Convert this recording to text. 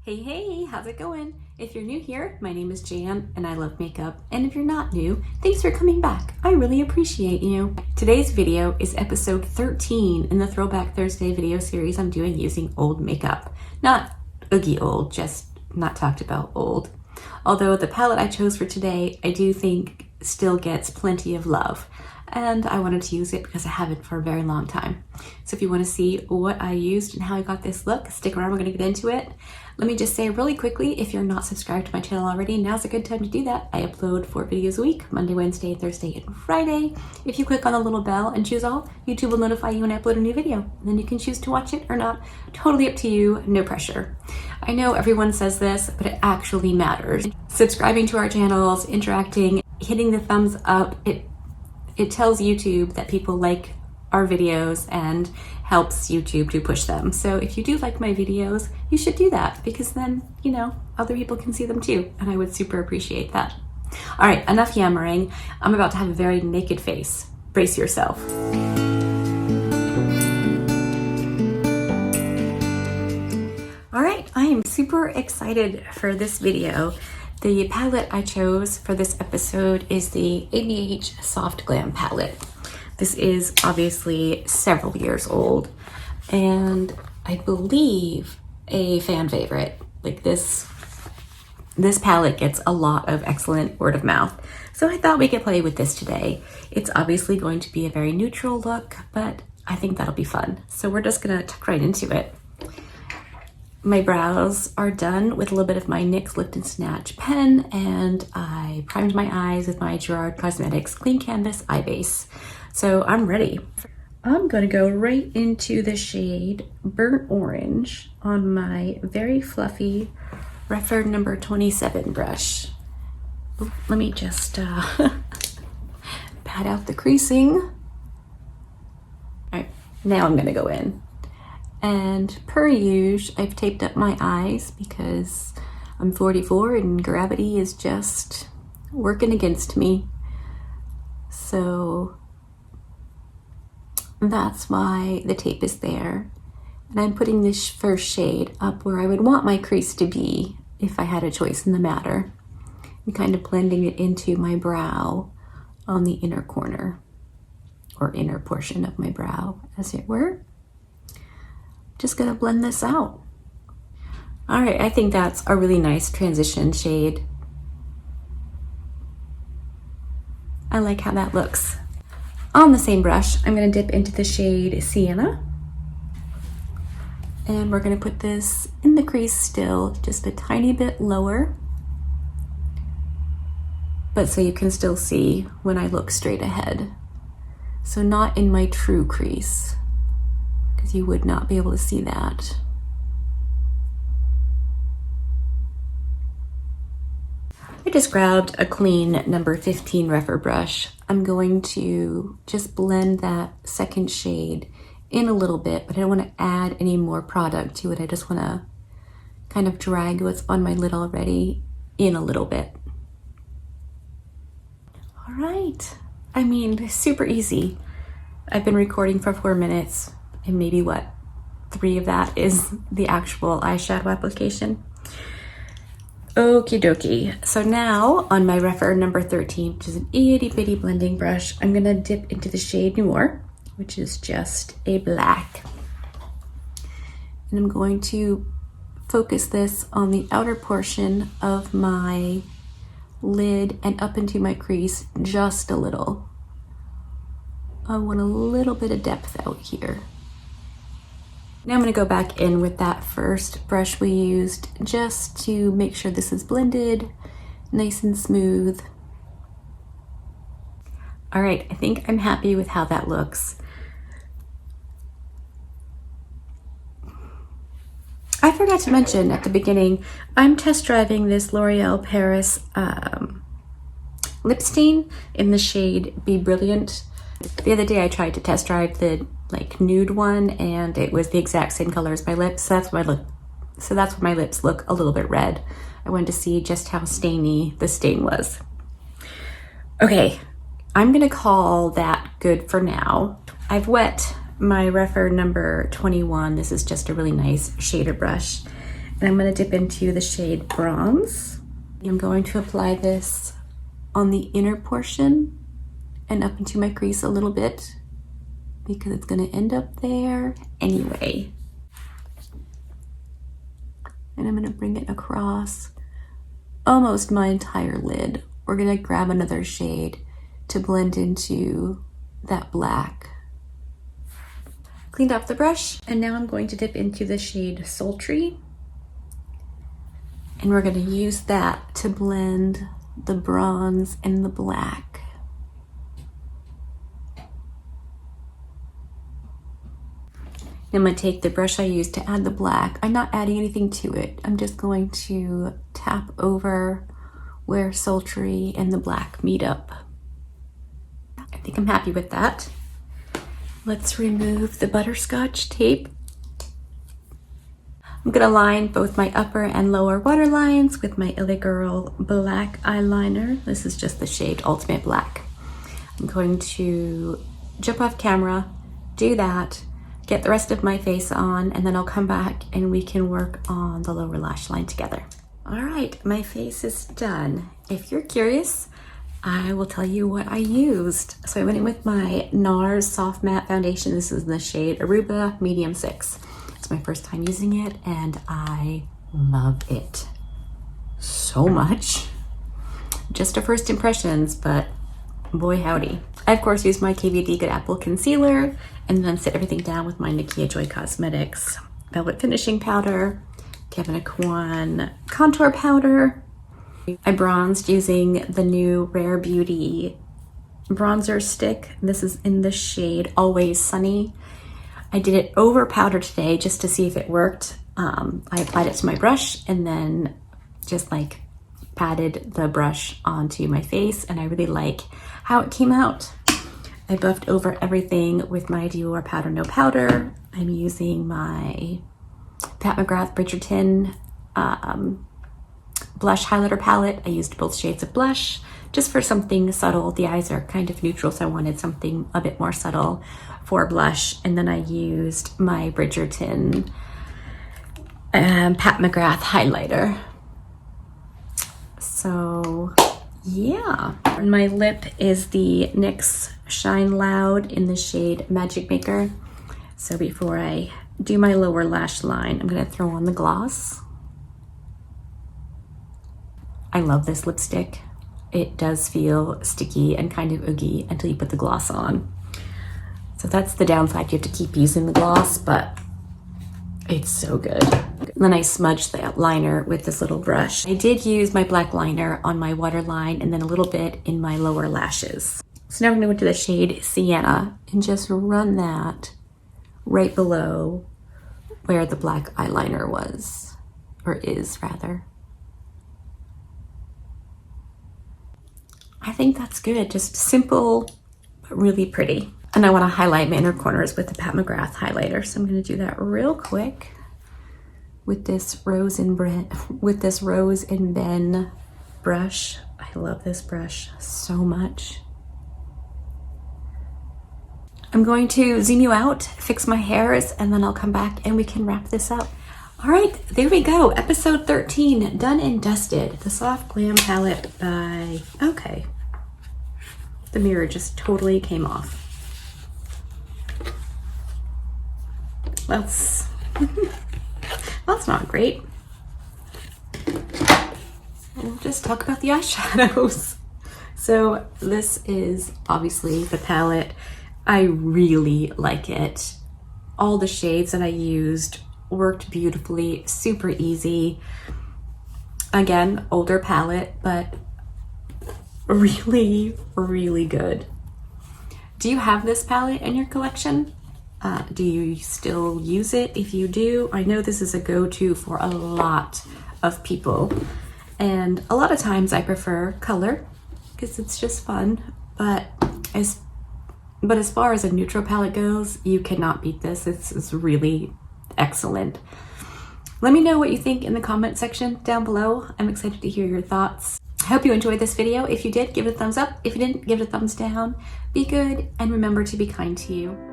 Hey, how's it going? If you're new here, my name is Jan and I love makeup. And if you're not new, thanks for coming back. I really appreciate you. Today's video is episode 13 in the Throwback Thursday video series I'm doing using old makeup. Not oogie old, just not talked about old. Although the palette I chose for today, I do think still gets plenty of love. And I wanted to use it because I haven't for a very long time. So if you want to see what I used and how I got this look, stick around, we're going to get into it. Let me just say really quickly, if you're not subscribed to my channel already, now's a good time to do that. I upload 4 videos a week, Monday, Wednesday, Thursday, and Friday. If you click on the little bell and choose all, YouTube will notify you when I upload a new video. And then you can choose to watch it or not. Totally up to you, no pressure. I know everyone says this, but it actually matters. Subscribing to our channels, interacting, hitting the thumbs up, it tells YouTube that people like our videos and helps YouTube to push them. So if you do like my videos, you should do that because then, other people can see them too. And I would super appreciate that. All right, enough yammering. I'm about to have a very naked face. Brace yourself. All right, I am super excited for this video. The palette I chose for this episode is the ABH Soft Glam palette. This is obviously several years old and I believe a fan favorite. Like this palette gets a lot of excellent word of mouth. So I thought we could play with this today. It's obviously going to be a very neutral look, but I think that'll be fun. So we're just gonna tuck right into it. My brows are done with a little bit of my NYX Lift and Snatch pen, and I primed my eyes with my Gerard Cosmetics Clean Canvas Eye Base. So I'm ready. I'm gonna go right into the shade Burnt Orange on my very fluffy Rephr number 27 brush. Ooh, let me just pat out the creasing. All right, now I'm gonna go in. And per usual, I've taped up my eyes because I'm 44 and gravity is just working against me. So that's why the tape is there. And I'm putting this first shade up where I would want my crease to be if I had a choice in the matter. And kind of blending it into my brow on the inner corner or inner portion of my brow, as it were. Just gonna blend this out. All right, I think that's a really nice transition shade. I like how that looks. On the same brush, I'm gonna dip into the shade Sienna. And we're gonna put this in the crease still, just a tiny bit lower. But so you can still see when I look straight ahead. So not in my true crease, because you would not be able to see that. I just grabbed a clean number 15 Rephr brush. I'm going to just blend that second shade in a little bit, but I don't want to add any more product to it. I just want to kind of drag what's on my lid already in a little bit. All right. I mean, super easy. I've been recording for 4 minutes. And maybe 3 of that is the actual eyeshadow application. Okie dokie. So now on my Rephr number 13, which is an itty bitty blending brush, I'm gonna dip into the shade Noir, which is just a black. And I'm going to focus this on the outer portion of my lid and up into my crease just a little. I want a little bit of depth out here. Now I'm going to go back in with that first brush we used just to make sure this is blended nice and smooth. All right, I think I'm happy with how that looks. I forgot to mention at the beginning, I'm test driving this L'Oreal Paris lip stain in the shade Be Brilliant. The other day I tried to test drive the nude one and it was the exact same color as my lips. So that's why my lips look a little bit red. I wanted to see just how stainy the stain was. Okay, I'm gonna call that good for now. I've wet my Rephr number 21. This is just a really nice shader brush. And I'm going to dip into the shade Bronze. I'm going to apply this on the inner portion and up into my crease a little bit because it's going to end up there anyway. And I'm going to bring it across almost my entire lid. We're going to grab another shade to blend into that black. Cleaned off the brush, and now I'm going to dip into the shade Sultry. And we're going to use that to blend the bronze and the black. I'm going to take the brush I used to add the black. I'm not adding anything to it. I'm just going to tap over where Sultry and the black meet up. I think I'm happy with that. Let's remove the butterscotch tape. I'm going to line both my upper and lower waterlines with my LA Girl black eyeliner. This is just the shade Ultimate Black. I'm going to jump off camera, do that, get the rest of my face on, and then I'll come back and we can work on the lower lash line together. All right, my face is done. If you're curious, I will tell you what I used. So I went in with my NARS Soft Matte Foundation. This is in the shade Aruba Medium 6. It's my first time using it and I love it so much. Just a first impressions, but boy howdy. I of course used my KVD Good Apple Concealer and then set everything down with my Nakia Joy Cosmetics Velvet Finishing Powder, Kevyn Aucoin Contour Powder. I bronzed using the new Rare Beauty bronzer stick. This is in the shade Always Sunny. I did it over powder today just to see if it worked. I applied it to my brush and then just like patted the brush onto my face, and I really like how it came out. I buffed over everything with my Dior Powder No Powder. I'm using my Pat McGrath Bridgerton blush highlighter palette. I used both shades of blush just for something subtle. The eyes are kind of neutral, so I wanted something a bit more subtle for blush. And then I used my Bridgerton Pat McGrath highlighter. So yeah. And my lip is the NYX Shine Loud in the shade Magic Maker. So before I do my lower lash line, I'm gonna throw on the gloss. I love this lipstick. It does feel sticky and kind of oogy until you put the gloss on. So that's the downside. You have to keep using the gloss, but it's so good. And then I smudged that liner with this little brush. I did use my black liner on my waterline and then a little bit in my lower lashes. So now I'm gonna go into the shade Sienna and just run that right below where the black eyeliner was, or is rather. I think that's good, just simple, but really pretty. And I wanna highlight my inner corners with the Pat McGrath highlighter. So I'm gonna do that real quick with this Rose and Ben brush. I love this brush so much. I'm going to zoom you out, fix my hairs, and then I'll come back and we can wrap this up. All right, there we go. Episode 13, done and dusted. The Soft Glam palette by, okay. The mirror just totally came off. That's not great. We'll just talk about the eyeshadows. So this is obviously the palette. I really like it. All the shades that I used worked beautifully, super easy. Again, older palette, but really, really good. Do you have this palette in your collection? Do you still use it? If you do, I know this is a go-to for a lot of people. And a lot of times I prefer color because it's just fun. But as far as a neutral palette goes, you cannot beat this. It's really excellent. Let me know what you think in the comment section down below. I'm excited to hear your thoughts. I hope you enjoyed this video. If you did, give it a thumbs up. If you didn't, give it a thumbs down. Be good and remember to be kind to you.